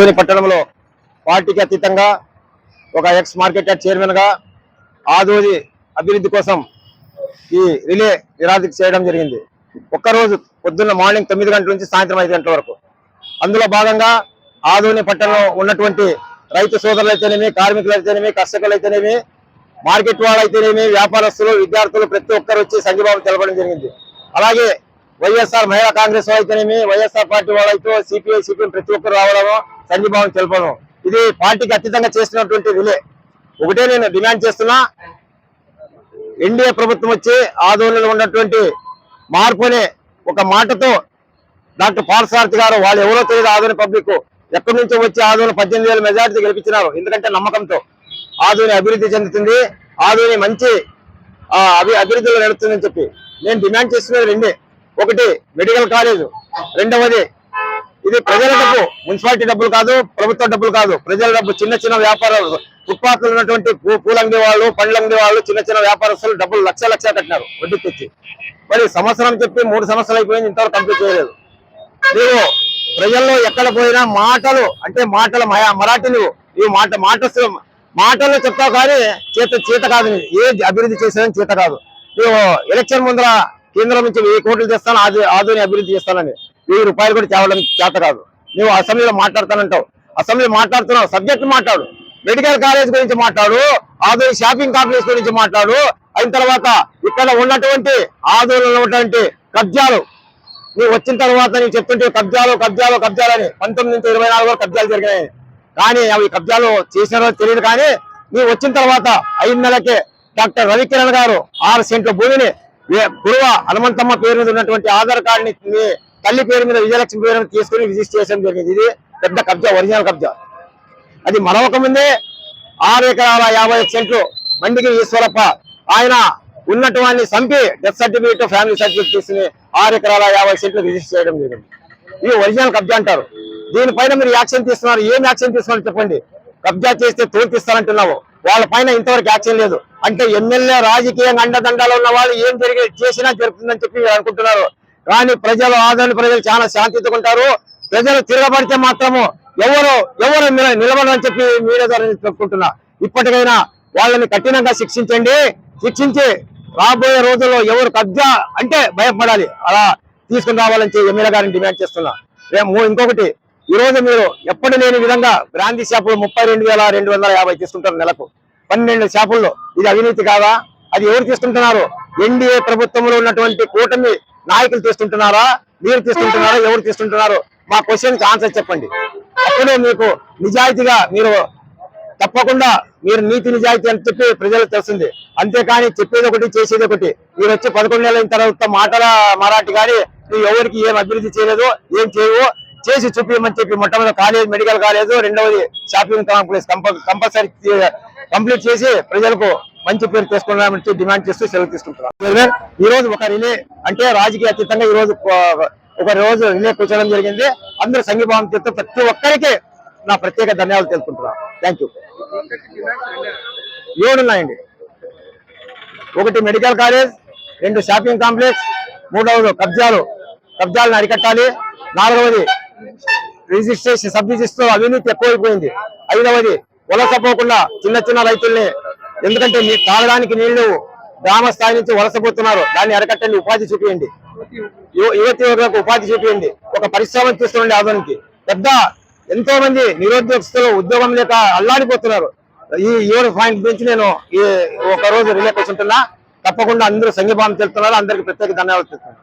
ఆదోని పట్టణంలో పార్టీకి అతీతంగా ఒక ఎక్స్ మార్కెట్ యార్డ్ చైర్మన్ గా ఆదోని అభివృద్ధి కోసం ఈ రిలే నిరాదీక్ష చేయడం జరిగింది. ఒక్కరోజు పొద్దున్న మార్నింగ్ 9 గంటల నుంచి సాయంత్రం 5 గంటల వరకు. అందులో భాగంగా ఆదోని పట్టణంలో ఉన్నటువంటి రైతు సోదరులు అయితేనేమి, కార్మికులు అయితేనేమి, కర్షకులు అయితేనేమి, మార్కెట్ వాళ్ళు అయితేనేమి, వ్యాపారస్తులు, విద్యార్థులు ప్రతి ఒక్కరు వచ్చి సంఘీభావం తెలపడం జరిగింది. అలాగే వైఎస్ఆర్ మహిళా కాంగ్రెస్ అయితేనేమి, వైఎస్ఆర్ పార్టీ వాళ్ళైతే సిపిఐ సిపిఎం ప్రతి ఒక్కరు రావడము, సంఘీభావం తెలపడం, ఇది పార్టీకి అతీతంగా చేసినటువంటి రిలే. ఒకటే నేను డిమాండ్ చేస్తున్నా, ఎన్డీఏ ప్రభుత్వం వచ్చి ఆదోనిలో ఉన్నటువంటి మార్పు అనే ఒక మాటతో డాక్టర్ పార్థసారథి గారు, వాళ్ళు ఎవరో తెలియదు, ఆదోని పబ్లిక్ ఎక్కడి నుంచో వచ్చి ఆదోని 18,000 మెజార్టీ గెలిపించినారు. ఎందుకంటే నమ్మకంతో ఆదోని అభివృద్ధి చెందుతుంది, ఆదోని మంచి అభివృద్ధిలో నడుస్తుందని చెప్పి నేను డిమాండ్ చేస్తున్నది రెండే. ఒకటి మెడికల్ కాలేజ్, రెండవది ఇది ప్రజల డబ్బు, మున్సిపాలిటీ డబ్బులు కాదు, ప్రభుత్వ డబ్బులు కాదు, ప్రజల డబ్బు. చిన్న చిన్న వ్యాపారాలు, ఫుట్పాత్ లో ఉన్నటువంటి పూలంగి వాళ్ళు, పండ్లంగి వాళ్ళు, చిన్న చిన్న వ్యాపారస్తులు డబ్బులు లక్ష లక్ష కట్టినారు వడ్డీ తెచ్చి. మరి సంవత్సరం చెప్పి 3 సంవత్సరాలు అయిపోయింది, ఇంతవరకు కంప్లీట్ చేయలేదు. ನೀವು ప్రజల్లో ఎక్కడ పోయినా మాటలు అంటే మాటల మరాఠీ, నువ్వు ఈ మాటల్లో చెప్తావు కానీ చేత కాదు. ఏ అభివృద్ధి చేసేదని చేత కాదు. నువ్వు ఎలక్షన్ ముందర కేంద్రం నుంచి 1000 కోట్లు చేస్తాను, ఆదోని అభివృద్ధి చేస్తానని 1000 రూపాయలు కూడా తేవడం చేత కాదు. నువ్వు అసెంబ్లీలో మాట్లాడతానంటావు, అసెంబ్లీ మాట్లాడుతున్నావు, సబ్జెక్ట్ మాట్లాడు, మెడికల్ కాలేజ్ గురించి మాట్లాడు, ఆదోని షాపింగ్ కాంప్లెక్స్ గురించి మాట్లాడు. అయిన తర్వాత ఇక్కడ ఉన్నటువంటి ఆదోనిలో ఉన్నటువంటి కబ్జాలు, నువ్వు వచ్చిన తర్వాత నీవు చెప్తుంటే కబ్జాలు కబ్జాలు కబ్జాలని 19 నుంచి 24 వరకు కబ్జాలు జరిగినాయి. కానీ అవి కబ్జాలు చేసినారో తెలియదు. కానీ నీవు వచ్చిన తర్వాత 5 నెలలకే డాక్టర్ రవికిరణ్ గారు 6 సెంట్ల భూమిని గురువ హనుమంతమ్మ పేరు మీద ఉన్నటువంటి ఆధార్ కార్డుని మీ తల్లి పేరు మీద, విజయలక్ష్మి పేరు మీద తీసుకుని రిజిస్టర్ చేయడం జరిగింది. ఇది పెద్ద కబ్జా, ఒరిజినల్ కబ్జా. అది మరొక ముందే 6 ఎకరాల 50 సెంట్లు మండికి ఈశ్వరప్ప ఆయన ఉన్నటువంటి చంపి డెత్ సర్టిఫికేట్, ఫ్యామిలీ సర్టిఫికేట్ తీసుకుని 6 ఎకరాల 50 సెంట్లు రిజిస్టర్ చేయడం జరిగింది. ఇది ఒరిజినల్ కబ్జా అంటారు. దీనిపైన మీరు యాక్షన్ తీసుకున్నారు. ఏం యాక్షన్ తీసుకున్నారు చెప్పండి? కబ్జా చేస్తే తోల్పిస్తారంటున్నావు, వాళ్ళ పైన ఇంతవరకు యాక్షన్ లేదు. అంటే ఎమ్మెల్యే రాజకీయంగా అండదండాలు ఉన్న వాళ్ళు ఏం చేసినా జరుగుతుందని చెప్పి అనుకుంటున్నారు. కానీ ప్రజలు, ఆదోని ప్రజలు చాలా శాంతితో ఉంటారు. ప్రజలు తిరగబడితే మాత్రము ఎవరు నిలబడని చెప్పి మీడియా ద్వారా చెప్పుకుంటున్నా. ఇప్పటికైనా వాళ్ళని కఠినంగా శిక్షించండి. శిక్షించి రాబోయే రోజుల్లో ఎవరు కబ్జా అంటే భయపడాలి, అలా తీసుకుని రావాలని ఎమ్మెల్యే గారిని డిమాండ్ చేస్తున్నా. ఇంకొకటి, ఈ రోజు మీరు ఎప్పటి లేని విధంగా బ్రాందీ షాపులు 32,250 తీసుకుంటారు నెలకు, 12 షాపుల్లో. ఇది అవినీతి కాదా? అది ఎవరు తీసుకుంటున్నారు? ఎన్డీఏ ప్రభుత్వంలో ఉన్నటువంటి కూటమి నాయకులు తీసుకుంటున్నారా, మీరు తీసుకుంటున్నారా, ఎవరు తీసుకుంటున్నారు? మా క్వశ్చన్కి ఆన్సర్ చెప్పండి. అప్పుడే మీకు నిజాయితీగా మీరు తప్పకుండా మీరు నీతి నిజాయితీ అని చెప్పి ప్రజలకు తెలుస్తుంది. అంతేకాని చెప్పేది ఒకటి చేసేది ఒకటి. మీరు వచ్చి 11 నెలల తర్వాత మాటల మరాఠీ కానీ నువ్వు ఎవరికి ఏం అభివృద్ధి చేయలేదు, ఏం చేయవు, చేసి చూపించమని చెప్పి మొట్టమొదటి కాలేజ్, మెడికల్ కాలేజ్, రెండవది షాపింగ్ కాంప్లెక్స్ కంపల్సరీ కంప్లీట్ చేసి ప్రజలకు మంచి పేరు తీసుకున్నామని డిమాండ్ చేస్తూ సెలవు తీసుకుంటున్నాం. ఈ రోజు ఒక రిలే అంటే రాజకీయ అతీతంగా ఈ రోజు ఒక రోజు రిలే కూర్చోవడం జరిగింది. అందరూ సంఘీభావం చేస్తూ ప్రతి ఒక్కరికి నా ప్రత్యేక ధన్యవాదాలు తెలుపుకుంటున్నాను. Thank you. 7 ఉన్నాయండి. ఒకటి మెడికల్ కాలేజ్, 2 షాపింగ్ కాంప్లెక్స్, 3వది కబ్జాలను అరికట్టాలి, 4వది రిజిస్ట్రేషన్ సబ్ రిజిస్టర్ అవినీతి ఎక్కువైపోయింది, 5వది వలసపోకుండా చిన్న చిన్న రైతుల్ని, ఎందుకంటే తాగడానికి నీళ్లు గ్రామ స్థాయి నుంచి వలసపోతున్నారు, దాన్ని అరికట్టండి, ఉపాధి చూపించండి, యువతి యువకులకు ఉపాధి చూపించండి, ఒక పరిశ్రమ తీసుకురండి. ఆదోనికి పెద్ద ఎంతో మంది నిరుద్యోగస్తులు ఉద్యోగం లేక అల్లాడిపోతున్నారు. ఈ 7 పాయింట్ గురించి నేను ఒక రోజు రిలే కూర్చుంటున్నా. తప్పకుండా అందరూ సంఘీభావం తెలుపుతున్నారు. అందరికీ ప్రత్యేక ధన్యవాదాలు తెలుపుతున్నాను.